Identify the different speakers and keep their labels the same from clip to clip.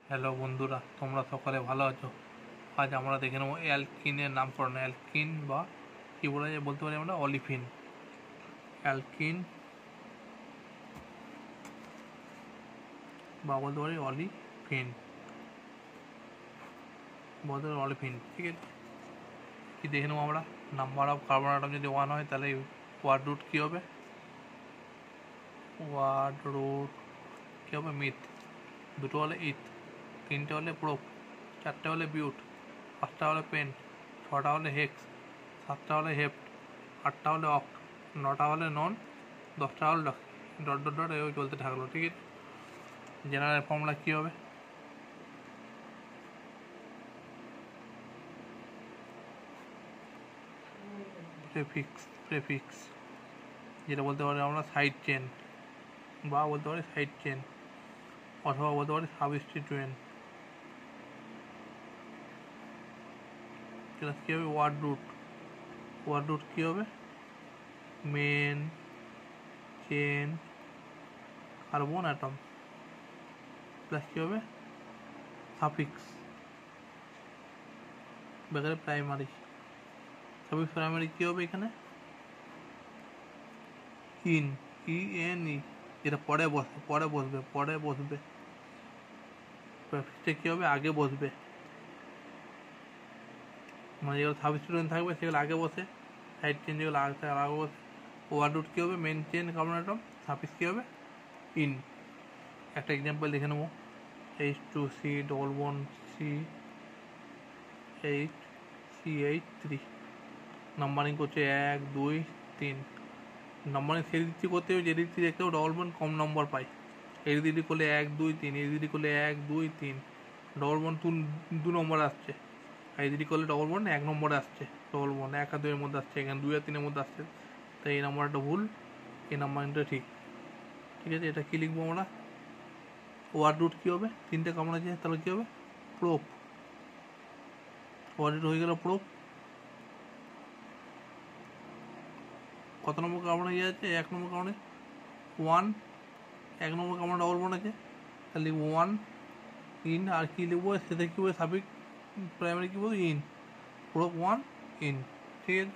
Speaker 1: Hello বন্ধুরা, তোমরা সকলে ভালো আছো? আজ আমরা দেখে নেবো অ্যালকিনের নামকরণ। অ্যালকিন বা কী বলা যায় বলতে পারি আমরা অলিফিন। অ্যালকিন বা বলতে পারি অলিফিন, বলতে পারি অলিফিন। ঠিক আছে, কি দেখে নেবো আমরা? নাম্বার অফ কার্বন আটম যদি 1 হয় তাহলে ওয়ার্ড রুট কী হবে? ওয়ার্ড রুট কী হবে? মিথ। দুটো হলে ইথ, তিনটে হলে প্রোপ, চারটে হলে বিউট, পাঁচটা হলে পেন, ছটা হলে হেক্স, সাতটা হলে হেপ্ট, আটটা হলে অক্ট, নটা হলে নন, 10টা হলে ডট ডট ডট এভাবে চলতে থাকলো। ঠিক আছে, জেনারেল ফর্মুলা কী হবে? প্রেফিক্স যেটা বলতে পারি আমরা সাইড চেন, বা বলতে পারি সাইড চেন, অথবা বলতে পারি সাবস্টিটিউয়েন্ট। এটা কী হবে? ওয়ার্ড রুট কী হবে? Main chain carbon atom plus কী হবে? সাফিক্স বেকারে প্রাইমারি। সাফিক্স প্রাইমারি কী হবে এখানে? ইএনই, যেটা পরে বসবে। প্রেফিক্সটা কী হবে? আগে বসবে, মানে যেগুলো সাবস্টিটিউয়েন্ট থাকবে সেগুলো আগে বসে, সাইড চেন যেগুলো আগে থাকে আগে বসে। ওয়ার্ড রুট কী হবে? Main chain carbon atom. Suffix কী হবে? ইন। একটা এক্সাম্পল দেখে নেবো। H2C double bond CH3 numbering করছে 1 2 3। নাম্বারিং সেই দিকটি করতে হবে যে দিকটি দেখতে হবে ডবল বন্ড কম নম্বর পাই। এই দিকটি করলে 1 2 3, এই দিকটি করলে 1 2 3, ডবল বন্ড 2 নম্বরে আসছে। আর এই দিকটি করলে ডবল বন্ড 1 নম্বরে আসছে। ডবল বন্ড 1 আর 2 এর মধ্যে আসছে, এখানে 2 আর 3 এর মধ্যে আসছে। তাই এই নাম্বারটা ভুল, এই নাম্বারটা ঠিক। ঠিক আছে, এটা কী লিখবো আমরা? ওয়ার্ড রুট কী হবে? তিনটে কার্বন আছে তাহলে কী হবে? প্রোপ। ওয়ার্ড রুট হয়ে গেল প্রোপ। কত নম্বর কার্বন ইয়ে আছে? 1 নম্বর কার্বনে 1, 1 নম্বর কার্বন ডবল বন্ড আছে, তাহলে 1 ইন। আর কী লিখবো? সেটা কী বলবো? সাবিক প্রাইমারি কী বলবো? ইন। Prop 1 in. ঠিক আছে,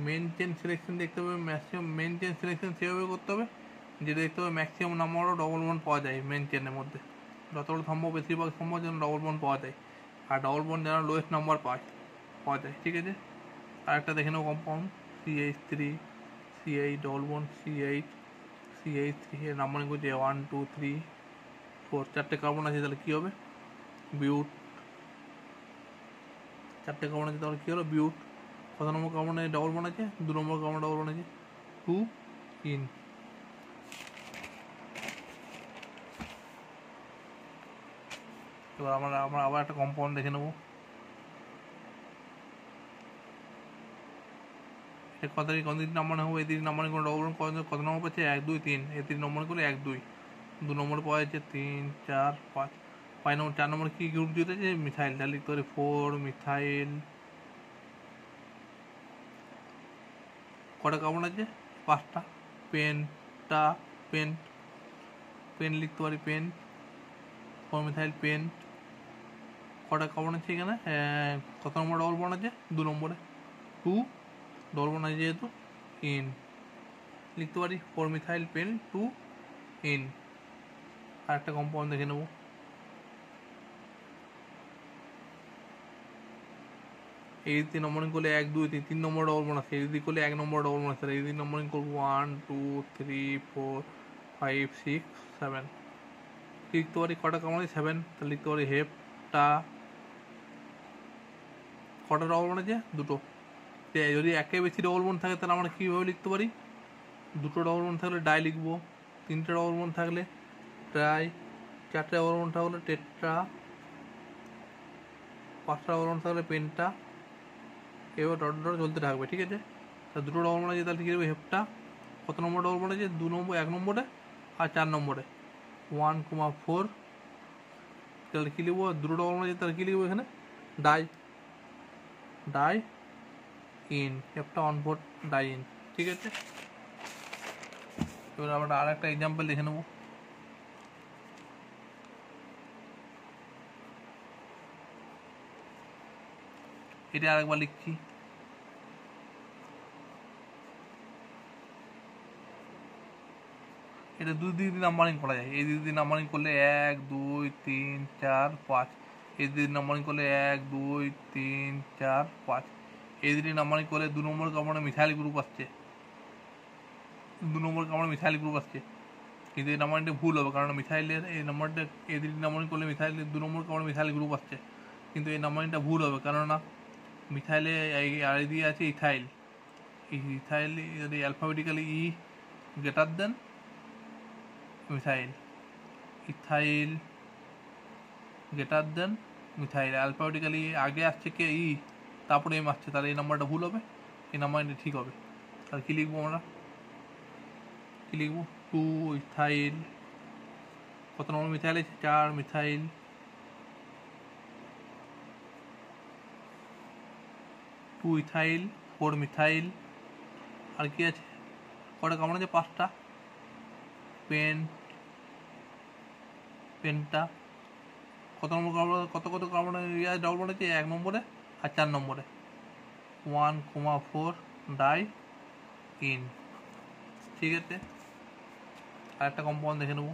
Speaker 1: মেন চেন সিলেকশন দেখতে হবে। ম্যাক্সিমাম মেন চেন সিলেকশন সেভাবে করতে হবে যেটা দেখতে হবে ম্যাক্সিমাম নাম্বারও ডবল বন্ড পাওয়া যায় মেন চেনের মধ্যে, যতটা সম্ভব বেশিরভাগ সম্ভব যেন ডবল বন্ড পাওয়া যায়, আর ডবল বন্ড যেন লোয়েস্ট নাম্বার পাওয়া যায়। ঠিক আছে, আরেকটা দেখে নেবো compound CH3 CH double bond CH3 এর নাম্বারিং করছে 1 2 3 4, চারটে কার্বন আছে তাহলে কী হবে? বিউট। চারটে কার্বন আছে তাহলে কী হলো? বিউট। কত নম্বর কার্বনে ডবল বন্ড আছে? 2 নম্বর কার্বন ডবল বন্ড আছে, 2 ইন। এবার আমরা আবার একটা কম্পাউন্ড দেখে নেবো। কত দিন নাম্বার হবে? এই 3 নম্বরে কোনো ডবল কত নম্বর পাচ্ছে? 1 2 3। এই 3 নম্বর করে 1 2, 2 নম্বর পাওয়া যাচ্ছে 3 4 5। 5 নম্বর 4 নম্বর কী গ্রুপ দিতে আছে? মিথাইল। তাহলে লিখতে পারি 4 মিথাইল। কটা কার্বন আছে? 5টা। পেন লিখতে পারি পেন, 4 মিথাইল পেন। কটা কার্বন আছে এখানে? কত নম্বর ডবল বন্ড আছে? 2 নম্বরে, 2 ডবল বন্ড আছে যেহেতু, ইন। লিখতে পারি 4 মিথাইল পেন 2 ইন। আর একটা কম্পাউন্ড দেখে নেবো। এই 3 নম্বরিং করলে 1 2 3, 3 নম্বর ডবল বন্ড আছে। এই দিকে করলে 1 নম্বর ডবল বন্ড আছে। এই 3 নম্বরিং করবো 1 2 3 4 5 6 7। লিখতে পারি কটা কার্বন আছে? 7। তাহলে লিখতে পারি হেপ্টা। কটা ডবল বন্ড আছে? 2টো। যদি একের বেশি ডবল বন্ড থাকে তাহলে আমরা কীভাবে লিখতে পারি? 2টো ডবল বন্ড থাকলে ডাই লিখবো, 3টে ডবল বন্ড থাকলে ট্রাই, 4টে ডবল বন্ড থাকলে টেট্রা, 5টা ডবল বন্ড থাকলে পেন্টা। এবার ডট ডট চলতে থাকবে। ঠিক আছে, তা 2টো ডবল বন্ড আছে তাহলে কী দেবে? হেপ্টা। কত নম্বর ডবল বন্ড আছে? 2 নম্বর, 1 নম্বরে আর 4 নম্বরে, 1 4। তাহলে কী লিখবো? 2টো ডবল বন্ড আছে তাহলে কী লিখবো এখানে? Diene. Hepta 1 4 diene. ঠিক আছে, এবার আমরা আর একটা এক্সাম্পল দেখে নেবো। এটা আরেকবার লিখছি, এটা দুই দিক নাম্বারিং করা যায়। এই দিক নাম্বারিং করলে 1 2 3 4 5, এই দিক নাম্বারিং করলে 1 2 3 4 5, এই দিক নাম্বারিং করলে 2 নম্বর কার্বনে মিথাইল গ্রুপ আসছে, 2 নম্বর কার্বনে মিথাইল গ্রুপ আসছে, কিন্তু এই নাম্বারিংটা ভুল হবে, কারণ মিথাইলের এই নাম্বারটা এই দিক নাম্বারিং করলে মিথাইলের 2 নম্বর কার্বনে মিথাইল গ্রুপ আসছে, কিন্তু এই নাম্বারিংটা ভুল হবে, কেননা মিথাইলে আর দিয়ে আছে ইথাইল। এই ইথাইল যদি alphabetically E greater than methyl, ethyl greater than methyl, alphabetically আগে আসছে কে ই, তারপরে এম আসছে, তাহলে এই নাম্বারটা ভুল হবে, এই নাম্বারটা ঠিক হবে। তাহলে কী লিখবো আমরা, কী লিখবো, 2 ইথাইল, কত নম্বর মিথাইল আছে, 4 মিথাইল, 2 ইথাইল, 4 মিথাইল, আর কি আছে, কটা কামড় আছে, 5টা, পেনটা, কত নম্বর কার্বন, কত কত কার্বন ডবল বন্ড আছে, 1 নম্বরে আর 4 নম্বরে, 1,4 ডাই ইন। ঠিক আছে, আরেকটা কম্পাউন্ড দেখে নেব,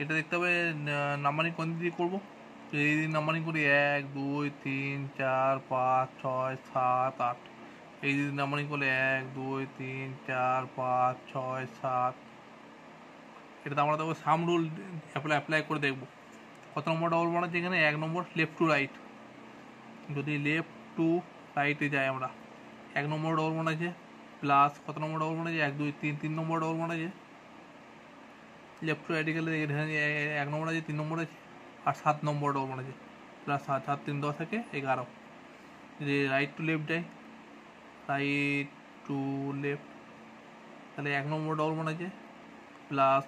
Speaker 1: এটা দেখতে হবে নাম্বারিং কোন দিক দিয়ে করবো, এই দিন নাম্বারিং করি 1 2 3 4 5 6 7 8, এই দিন নাম্বারিং করলে 1 2 3 4 5 6 7, এটাতে আমরা দেখবো সাম রুল অ্যাপ্লাই করে দেখবো কত নম্বর ডবল বন্ড আছে এখানে, 1 নম্বর লেফট টু রাইট, যদি লেফট টু রাইটে যাই আমরা 1 নম্বর ডবল বন্ড আছে, প্লাস কত নম্বর ডবল বন্ড আছে, 1 2 3 3 নম্বর ডবল বন্ড আছে, লেফট টু রাইটে গেলে এখানে 1 নম্বর আছে, 3 নম্বর আছে, আর 7 নম্বর ডবল বন্ড আছে, প্লাস 7 7 3 10 থাকে 11, যদি রাইট টু লেফট যাই, রাইট টু লেফট, তাহলে 1 নম্বর ডবল বন্ড আছে, প্লাস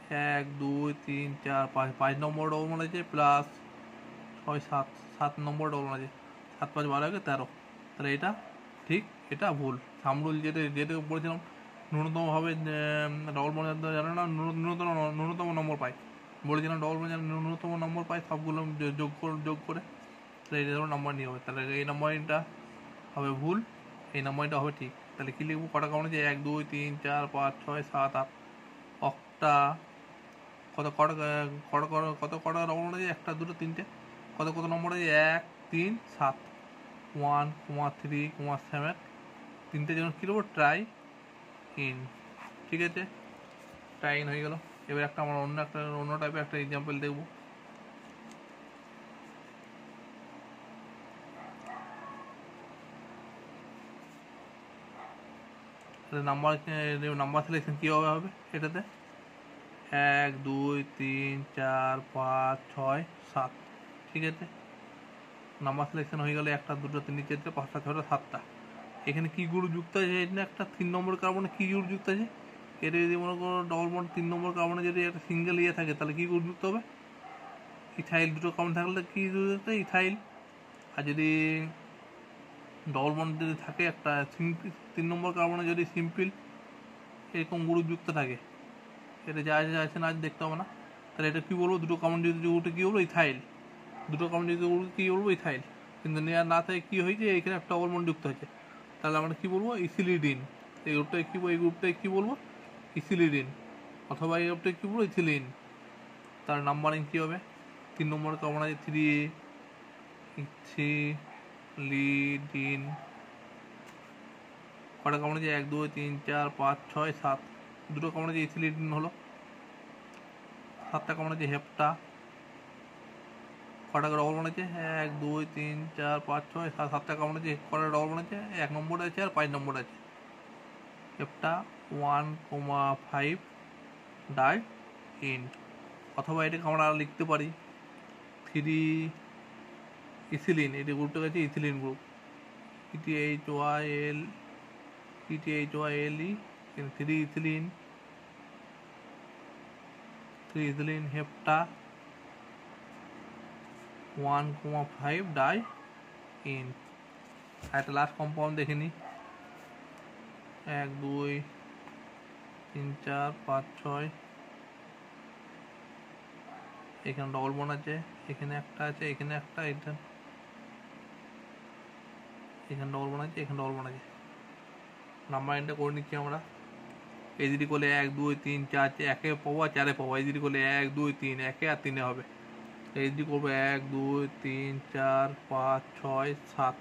Speaker 1: 1 2 3 4 5 5 নম্বর ডবল বন্ড আছে, প্লাস 6 7 7 নম্বর ডবল বন্ড আছে, 7 5 12 আগে 13, তাহলে এটা ঠিক, এটা ভুল। সামরুল যেটা যেটা বলেছিলাম ন্যূনতমভাবে ডবল বন্ড জানে না, ন্যূনতম নম্বর পাই, বলেছিলাম ডবল বন্ড জানে ন্যূনতম নম্বর পাই, সবগুলো যোগ করে তাহলে এই ধরো নাম্বার নিয়ে হবে, তাহলে এই নাম্বারটা হবে ভুল, এই নাম্বারটা হবে ঠিক। তাহলে কী লিখবো, কটা কারণ আছে, 1 2 3 4 5 6 7 8, অক্টা, কত কটা কত কটা ডবল বন্ড আছে, 1 2 3টে, কত কত নম্বর আছে, 1 3 7, 1 3 7, 3টে জন্য কী লিখবো, ট্রাই ইন। ঠিক আছে, ট্রাই ইন হয়ে গেল। এবার একটা আমরা অন্য টাইপের একটা এক্সাম্পল দেখবো, নাম্বার সিলেকশন কীভাবে হবে এটাতে, 1 2 3 4 5 6 7, ঠিক আছে, নাম্বার সিলেকশন হয়ে গেলে 1 2 3 4 5 6 7টা, এখানে কী গ্রুপ যুক্ত আছে, এটা একটা 3 নম্বর কার্বনে কী গ্রুপ যুক্ত আছে, এটা যদি মনে করো ডবল বন্ড 3 নম্বর কার্বনে যদি একটা সিঙ্গেল ইয়ে থাকে, তাহলে কী গ্রুপ যুক্ত হবে, ইথাইল, দুটো কার্বন থাকলে কী যুক্ত হবে, ইথাইল, আর যদি ডবল বন্ড যদি থাকে একটা 3 নম্বর কার্বনে যদি সিম্পল এরকম গ্রুপ যুক্ত থাকে, এটা যা আছে না দেখতে হবে না, তাহলে এটা কী বলবো, দুটো কার্বন যদি উঠে কী বলবো, ইথাইল, দুটো কার্বন যদি কী বলবো, ইথাইল, কিন্তু নেওয়ার না থাকে কী হয়েছে, এখানে একটা ডবল বন্ড যুক্ত হয়েছে, তাহলে আমরা কী বলবো, ইথিলিডিন, এই গ্রুপটাকে কী, এই গ্রুপটাকে কী বলবো, ইথিলিডিন, অথবা এই গ্রুপটাকে কী বলবো, ইথিলিন। তার নাম্বারিং কী হবে, 3 নম্বর কার্বন আছে 3 ইথিলিডিন, কটা কার্বন আছে, 1 2 3 4 5 6 7, দুটো কার্বন আছে, ইথিলিডিন হলো, 7টা কার্বন আছে, হেপ্টা, কটা ডবল বন্ড আছে, 1 2 3 4 5 6 7, 7টা কার্বন আছে, কটা ডবল বন্ড আছে, 1 নম্বর আছে আর 5 নম্বর আছে, হেপ্টা 1,5 ডাই ইন, অথবা এটাকে আমরা লিখতে পারি 3 ইথিলিন, এটা গ্রুপটা আছে ethylene group, ETHYL, 3 ethylene, 3 ethylene hepta 1,5 diyne. আর একটা লাস্ট কম্পাউন্ড দেখে নিই, 1 2 3 4 5 6, এখানে ডবল বন আছে, এখানে একটা আছে, এখানে একটা, এখানে ডবল বন আছে, এখানে ডবল বন আছে। নাম্বার এন্টার করে নিচ্ছি আমরা। এই যদি করলে 1 2 3 4, একে পাবো আর 4-এ পাবো। এই যদি করলে 1 2 3, একে আর 3-এ হবে। এই যদি করবো 1 2 3 4 5 6 7।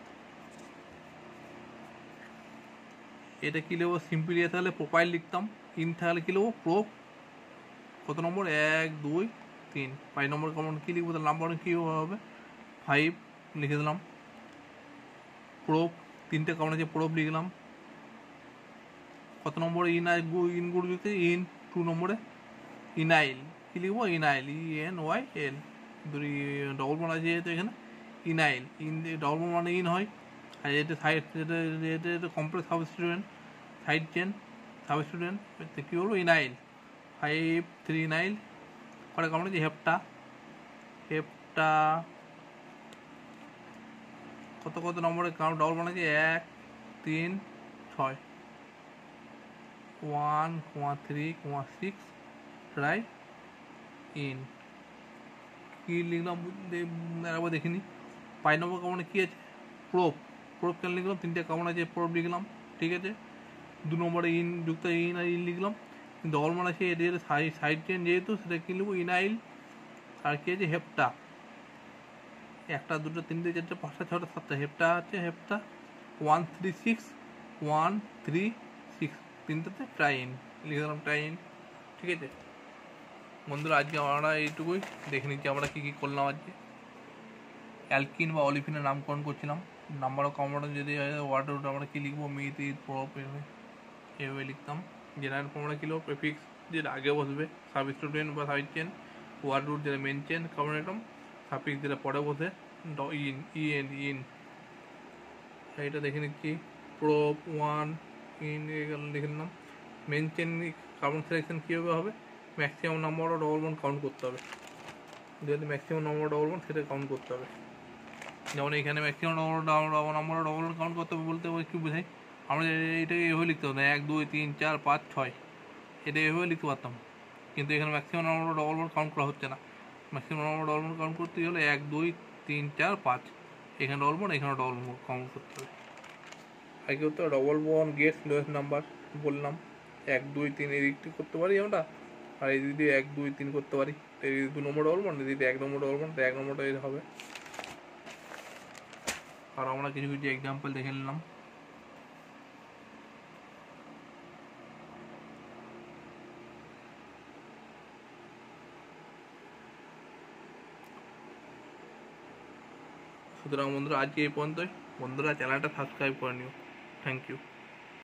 Speaker 1: এটা কি লিখবো? সিম্পলি তাহলে প্রোফাইল লিখতাম। ইন তাহলে কি লিখবো? প্রোপ কত নম্বর? 1 2 3। 5 নম্বর কমন কি লিখবো? তাহলে নাম্বার কি হবে? 5 লিখে দিলাম। প্রোপ 3টে কমন আছে, প্রোপ লিখলাম। কত নম্বরে? ইন গুড লিখতে ইন 2 নম্বরে ইনাইল কি লিখবো? ইনাইল, INYL। ডবল বন আছে যেহেতু এখানে ইনাইল, ডবল বন মানে ইন হয়। আর এটা সাইড, এটা complex substituent, side chain substituent, কী বলবো? ইনাইল 5 3 নাইল। পরে কমন আছে হেপ্টা। কত কত নম্বরে কাউন্ট ডবল বন আছে? 1 3 6, 1 3 6 রাইট ইন। কি লিখলাম একবার দেখিনি। 5 নম্বর কমনে কি আছে? প্রোপ। প্রোপ কেন লিখলাম? 3টে কমন আছে, প্রোপ লিখলাম, ঠিক আছে। 2 নম্বরে ইন যুক্ত ইন আর ইন লিখলাম। কিন্তু ডবল মান আছে এদের সাইড চেন যেহেতু, সেটা কি লিখবো? ইনাইল। আর কি আছে? হেপ্টা। 1 2 3 4 5 6 7, হেপ্টা আছে, হেপ্টা 1 3 6 1 3 6, 3টাতে ট্রাইন লিখে দিলাম, ট্রাইন, ঠিক আছে। বন্ধুরা আজকে আমরা এইটুকুই দেখে নিচ্ছি আমরা কী কী করলাম আজকে। অ্যালকিন বা অলিফিনের নামকরণ করছিলাম। নাম্বার অফ কম্পাউন্ড যদি ওয়ার্ড রুট আমরা কী লিখবো? মিথ ইথ প্রপ এভাবে লিখতাম। জেনারেল ফর্মুলা কী লিখবো? প্রেফিক্স যেটা আগে বসবে, সাবস্টিটিউয়েন্ট বা সাইড চেন, ওয়ার্ড রুট যেটা মেন চেন, কম্পাউন্ড সাফিক্স যেটা পরে বসে, ইন। এইটা দেখে নিচ্ছি। প্রপ 1 ইন লিখে নিলাম। মেন চেন কার্বন সিলেকশন কীভাবে হবে? Maximum number of double bond count করতে হবে। যেহেতু ম্যাক্সিমাম নাম্বার ডবল বন্ড সেটা কাউন্ট করতে হবে। যেমন এখানে maximum number double bond count করতে হবে বলতে কি বোঝাই? আমরা এটাকে এভাবে লিখতে হতো 1 2 3 4 5 6, এটা এভাবে লিখতে পারতাম। কিন্তু এখানে maximum number double bond count করা হচ্ছে না। Maximum number double bond count করতে হলে 1 2 3 4 5, এখানে ডবল বন্ড, এখানে ডবল বন্ড কাউন্ট করতে হবে। আগে হতো double bond gets lowest number বললাম, 1 2 3 এদিকটি করতে পারি আমরা। আর এই যদি 1 2 3 করতে পারি, এই 2 নম্বর ডবল বন্ড, যদি 1 নম্বর ডবল বন্ড, 1 নম্বরটা এই হবে। আর আমরা কিছু কিছু এক্সাম্পল দেখে নিলাম। সুতরাং বন্ধুরা আজকে এই পর্যন্তই। বন্ধুরা চ্যানেলটা সাবস্ক্রাইব করে নিও। Thank you.